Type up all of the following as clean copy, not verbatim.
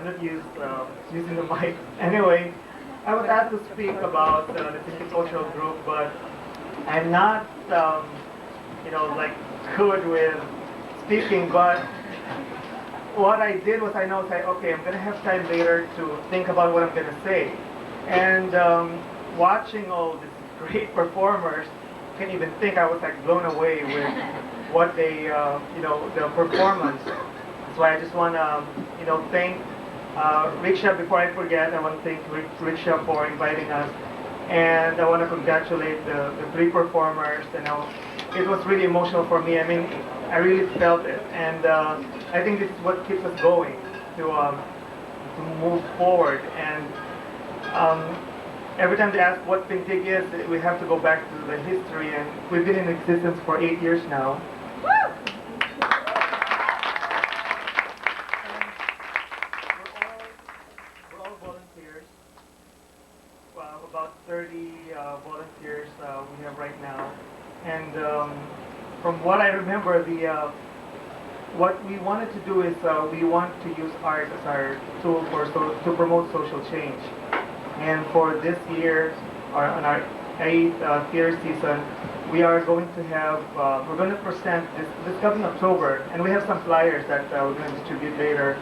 I'm not using the mic. Anyway, I was asked to speak about the Pintig Cultural Group, but I'm not, like good with speaking. But what I did was I know, okay, I'm going to have time later to think about what I'm going to say. And watching all these great performers, I can't even think, I was like blown away with what they, the performance. So I just want to, thank Riksha. Before I forget, I want to thank Riksha for inviting us. And I want to congratulate the three performers. It was really emotional for me. I mean, I really felt it. And I think this is what keeps us going to move forward. And every time they ask what Pintig is, we have to go back to the history. And we've been in existence for 8 years now. About 30 volunteers we have right now, and from what I remember, what we wanted to do is we want to use art as our tool to promote social change. And for this year, on our 8th theater season, we are going to have we're going to present this coming October, and we have some flyers that we're going to distribute later.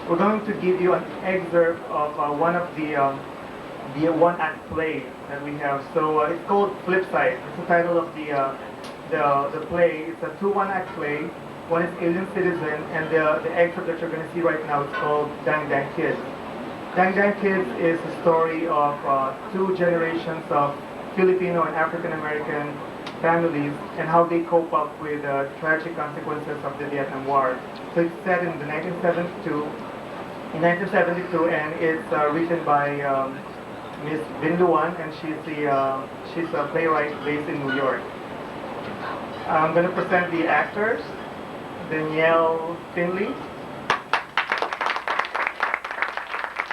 We're going to give you an excerpt of one of the one-act play that we have. So it's called Flipside. It's the title of the play. It's a 2 one-act play. One is Alien Citizen, and the excerpt that you're going to see right now is called Dang Dang Kids. Dang Dang Kids is a story of 2 generations of Filipino and African American families and how they cope up with tragic consequences of the Vietnam War. So it's set in the 1972, and it's written by Miss Vinluan, and she's a playwright based in New York. I'm going to present the actors: Danielle Finley,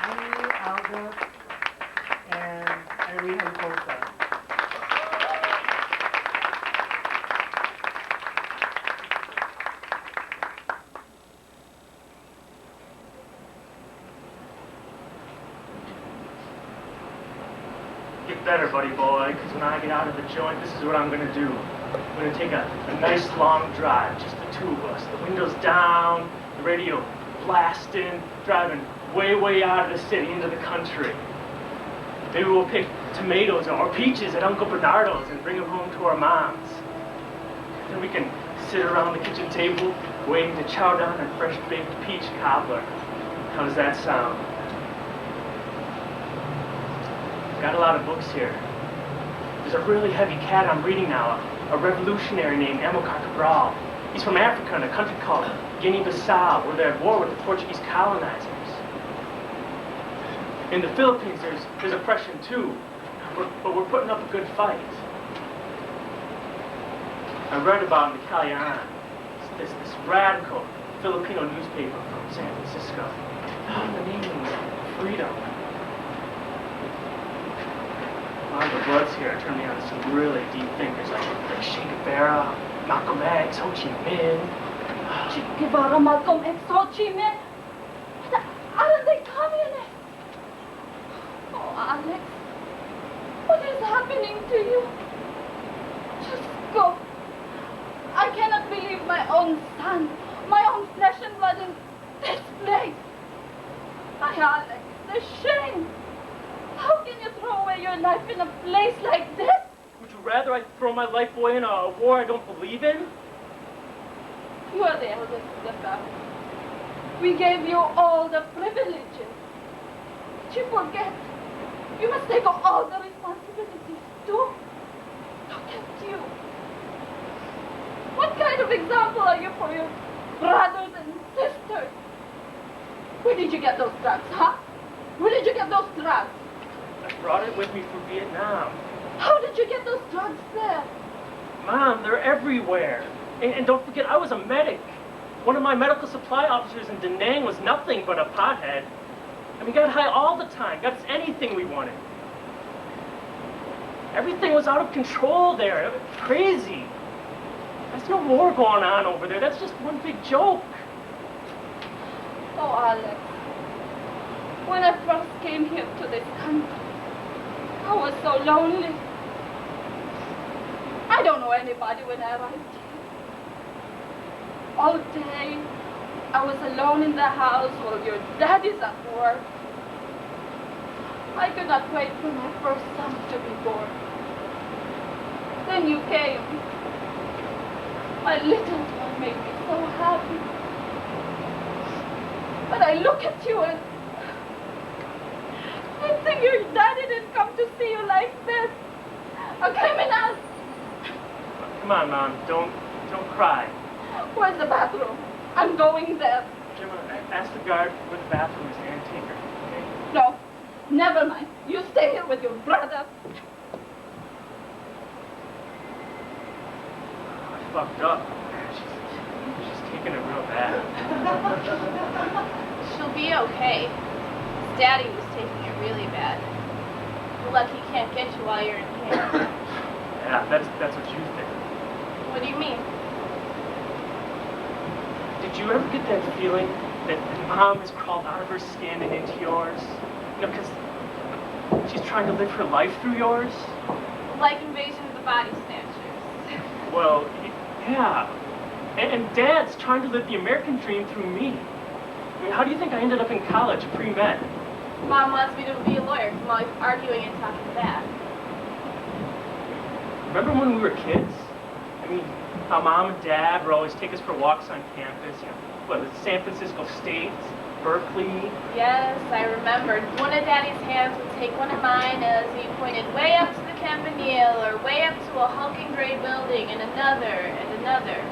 Amy Alda, and Ermena Vinluan. Get better, buddy boy, because when I get out of the joint, this is what I'm going to do. I'm going to take a nice long drive, just the 2 of us. The windows down, the radio blasting, driving way, way out of the city into the country. Maybe we'll pick tomatoes or peaches at Uncle Bernardo's and bring them home to our moms. Then we can sit around the kitchen table waiting to chow down on fresh baked peach cobbler. How does that sound? Got a lot of books here. There's a really heavy cat I'm reading now, a revolutionary named Amilcar Cabral. He's from Africa in a country called Guinea-Bissau, where they're at war with the Portuguese colonizers. In the Philippines, there's oppression too, but we're putting up a good fight. I read about the Calian, this radical Filipino newspaper from San Francisco. The name is Freedom. The words here turn me on to some really deep thinkers like Che Guevara, Malcolm X, Ho Chi Minh. Che Guevara, Malcolm X, Ho Chi Minh? Aren't they communists? Oh, Alex, what is happening to you? Just go. I cannot believe my own son, my own flesh and blood in this place. My Alex, the shame. How can you throw away your life in a place like this? Would you rather I throw my life away in a war I don't believe in? You are the eldest of the family. We gave you all the privileges. But you forget. You must take on all the responsibilities too. Look at you. What kind of example are you for your brothers and sisters? Where did you get those drugs, huh? Where did you get those drugs? I brought it with me from Vietnam. How did you get those drugs there? Mom, they're everywhere. And don't forget, I was a medic. One of my medical supply officers in Da Nang was nothing but a pothead. And we got high all the time, got us anything we wanted. Everything was out of control there. It was crazy. There's no war going on over there. That's just one big joke. Oh, Alex. When I first came here to this country, I was so lonely. I don't know anybody when I arrived here. All day, I was alone in the house while your daddy's at work. I could not wait for my first son to be born. Then you came. My little one made me so happy. But I look at you and I think your daddy didn't come to see you like this. A criminal. Come on, Mom. Don't cry. Where's the bathroom? I'm going there. Gemma, ask the guard where the bathroom is and take her, okay? No, never mind. You stay here with your brother. I fucked up. She's taking it real bad. She'll be okay. His daddy was taking it really bad. You're lucky he can't get you while you're in here. Yeah, that's what you think. What do you mean? Did you ever get that feeling that Mom has crawled out of her skin and into yours? You know, because she's trying to live her life through yours? Like Invasion of the Body Snatchers. Well, yeah. And Dad's trying to live the American dream through me. I mean, how do you think I ended up in college, pre-med? Mom wants me to be a lawyer because I'm always arguing and talking back. Remember when we were kids? I mean, how Mom and Dad would always take us for walks on campus, you know, what, San Francisco State, Berkeley. Yes, I remembered. One of Daddy's hands would take one of mine as he pointed way up to the Campanile or way up to a hulking gray building and another and another.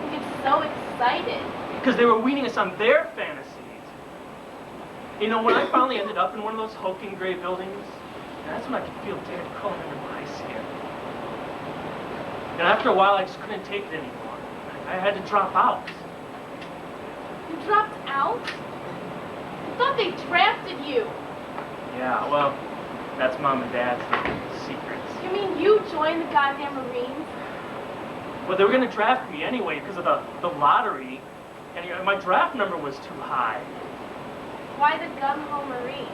He gets so excited. Because they were weaning us on their fantasies. You know, when I finally ended up in one of those hulking gray buildings, that's when I could feel Dad crawling under my skin. And after a while, I just couldn't take it anymore. I had to drop out. You dropped out? I thought they drafted you. Yeah, well, that's Mom and Dad's secrets. You mean you joined the goddamn Marines? Well, they were going to draft me anyway because of the lottery, and you know, my draft number was too high. Why the gung-ho Marines?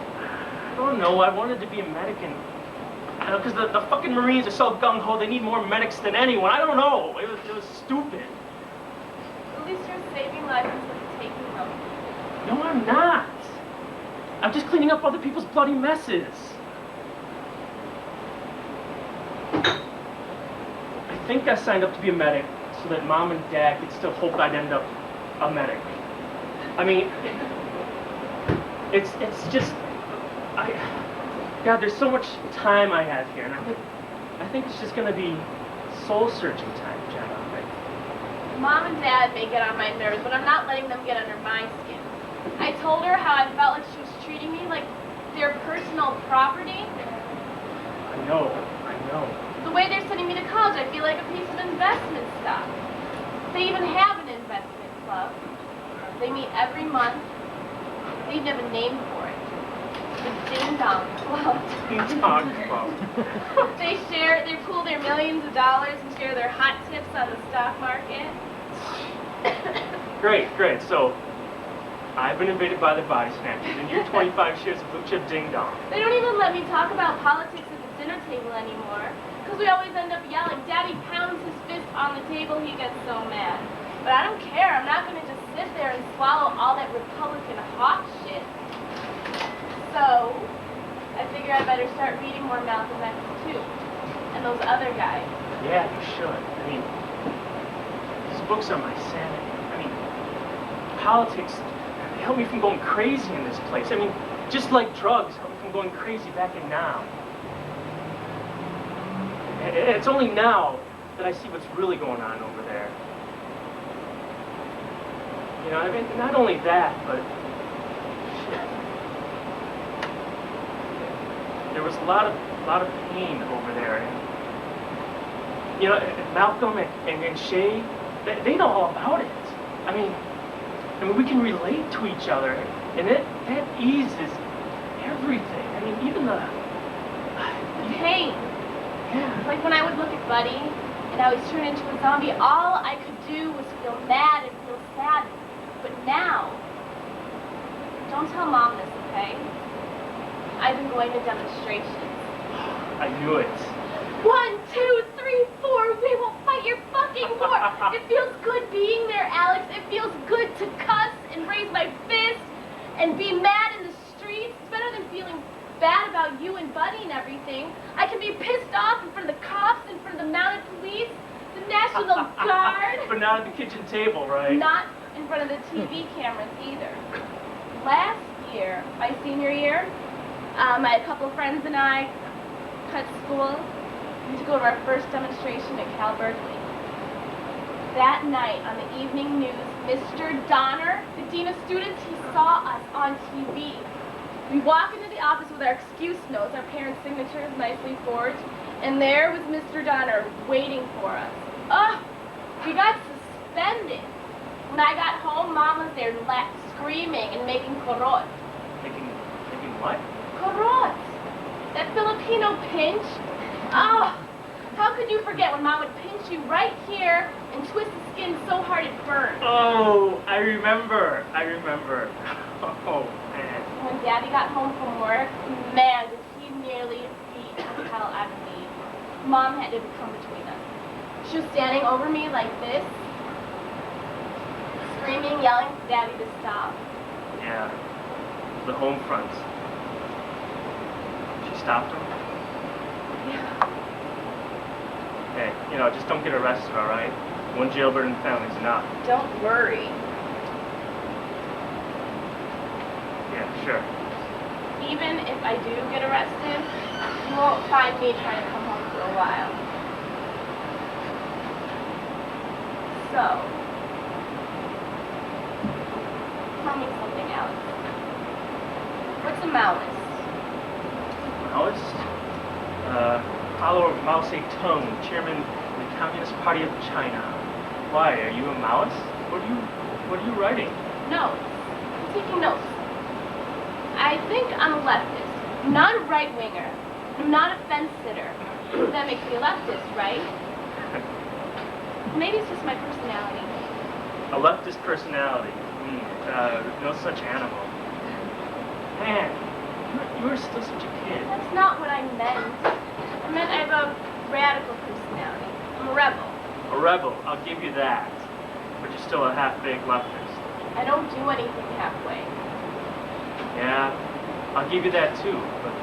I don't know, I wanted to be a medic, and because the fucking Marines are so gung-ho, they need more medics than anyone. I don't know, it was stupid. At least you're saving lives instead of taking them. No, I'm not. I'm just cleaning up other people's bloody messes. I think I signed up to be a medic so that Mom and Dad could still hope I'd end up a medic. I mean, it's just, God, there's so much time I have here, and I think it's just gonna be soul-searching time, Jenna. Mom and Dad may get on my nerves, but I'm not letting them get under my skin. I told her how I felt like she was treating me like their personal property. I know. The way they're sending me to college, I feel like a piece of investment stock. They even have an investment club. They meet every month. They even have a name for it. The Ding Dong Club. Ding Dong Club. They pool their millions of dollars and share their hot tips on the stock market. Great. So, I've been invaded by the body snatchers, and you're 25 shares of blue chip Ding Dong. They don't even let me talk about politics at the dinner table anymore, because we always end up yelling. Daddy pounds his fist on the table, he gets so mad. But I don't care. I'm not going to just sit there and swallow all that Republican hawk shit. So, I figure I better start reading more Malcolm X too, and those other guys. Yeah, you should. I mean, these books are my sanity. I mean, politics, they help me from going crazy in this place. I mean, just like drugs help me from going crazy back in now. And it's only now that I see what's really going on over there. You know, I mean, not only that, but shit. There was a lot of pain over there. And, you know, Malcolm and Shay, they know all about it. I mean, we can relate to each other, and that eases everything. I mean, even the pain. Yeah. Like when I would look at Buddy, and I was turned into a zombie, all I could do was feel mad and feel sad. But now, I Don't tell Mom this, okay? I've been going to demonstrations. I knew it. 1, 2, 3, 4. We will fight your fucking war. It feels good being there, Alex. It feels good to cuss and raise my fist and be mad in the streets. It's better than feeling bad about you and Buddy and everything. I can be pissed off in front of the cops, in front of the mounted police, the National Guard. But not at the kitchen table, right? Not in front of the TV cameras either. Last year, my senior year, my couple of friends and I cut school to go to our first demonstration at Cal Berkeley. That night on the evening news, Mr. Donner, the dean of students, he saw us on TV. We walk into the office with our excuse notes, our parents' signatures nicely forged, and there was Mr. Donner waiting for us. Ugh, we got suspended. When I got home, Mom was there screaming and making korot. Making what? Korot. That Filipino pinch. Oh, how could you forget when Mom would pinch you right here and twist the skin so hard it burned? Oh, I remember. Oh, man. When Daddy got home from work, man, did he nearly beat the hell out of me. Mom had to come between us. She was standing over me like this, screaming, yelling for Daddy to stop. Yeah, the home front. She stopped him? Yeah. Hey, just don't get arrested, all right? One jailbird in the family's enough. Don't worry. Yeah, sure. Even if I do get arrested, you won't find me trying to come home for a while. So, tell me something else. What's a Maoist? Maoist? Follower of Mao Zedong, chairman of the Communist Party of China. Why, are you a Maoist? What are you writing? Notes. I'm taking notes. I think I'm a leftist. I'm not a right-winger. I'm not a fence-sitter. That makes me a leftist, right? Maybe it's just my personality. A leftist personality. No such animal. Man, you are still such a kid. That's not what I meant. I meant I have a radical personality. I'm a rebel. A rebel, I'll give you that. But you're still a half-baked leftist. I don't do anything halfway. Yeah, I'll give you that too. But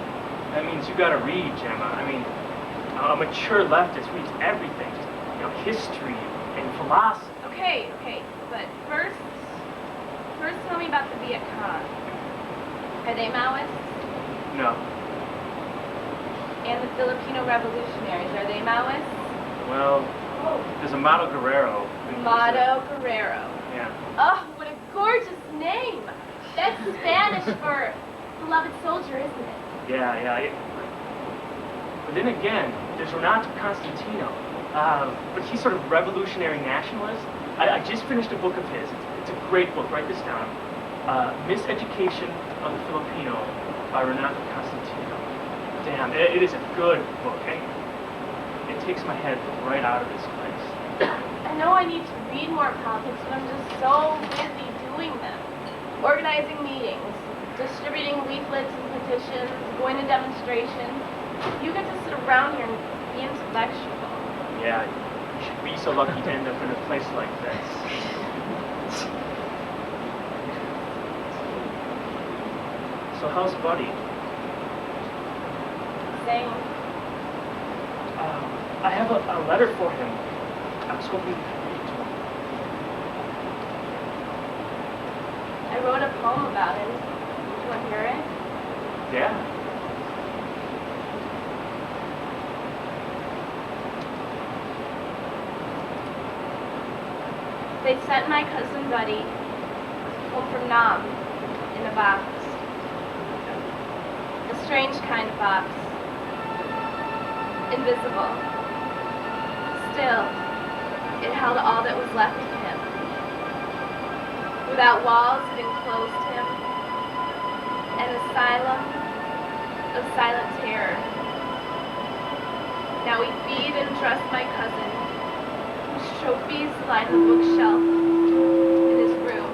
that means you gotta read, Gemma. I mean, a mature leftist reads everything. Just, history and philosophy. Okay, but first tell me about the Viet Cong. Are they Maoists? No. And the Filipino revolutionaries, are they Maoists? Well, there's a Mato Guerrero. Mato Guerrero. Yeah. Oh, what a gorgeous name! That's Spanish for beloved soldier, isn't it? Yeah. But then again, there's Renato Constantino. But he's sort of revolutionary nationalist. I just finished a book of his. It's a great book. Write this down. Miseducation of the Filipino by Renato Constantino. Damn, it is a good book. It takes my head right out of this place. I know I need to read more politics, but I'm just so busy doing them. Organizing meetings, distributing leaflets and petitions, going to demonstrations. You get to sit around here and be intellectual. Yeah, you should be so lucky to end up in a place like this. So how's Buddy? Same. I have a letter for him. I was hoping you could read it to him. I wrote a poem about him. Do you want to hear it? Yeah. They sent my cousin Buddy home from Nam in a box. A strange kind of box. Invisible. Still, it held all that was left of him. Without walls, it enclosed him. An asylum of silent terror. Now we feed and dress my cousin, whose trophies line the bookshelf in his room.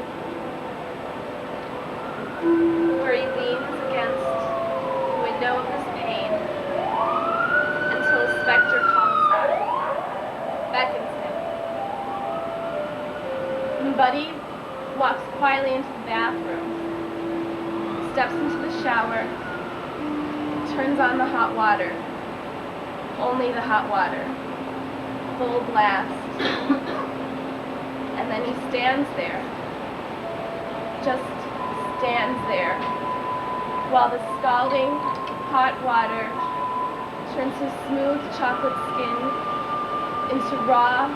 And Buddy walks quietly into the bathroom, steps into the shower, turns on the hot water. Only the hot water. Full blast. And then he stands there. Just stands there. While the scalding hot water turns his smooth chocolate skin into raw,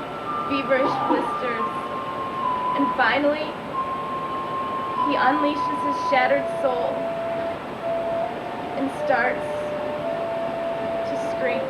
feverish blisters. And finally, he unleashes his shattered soul and starts to scream.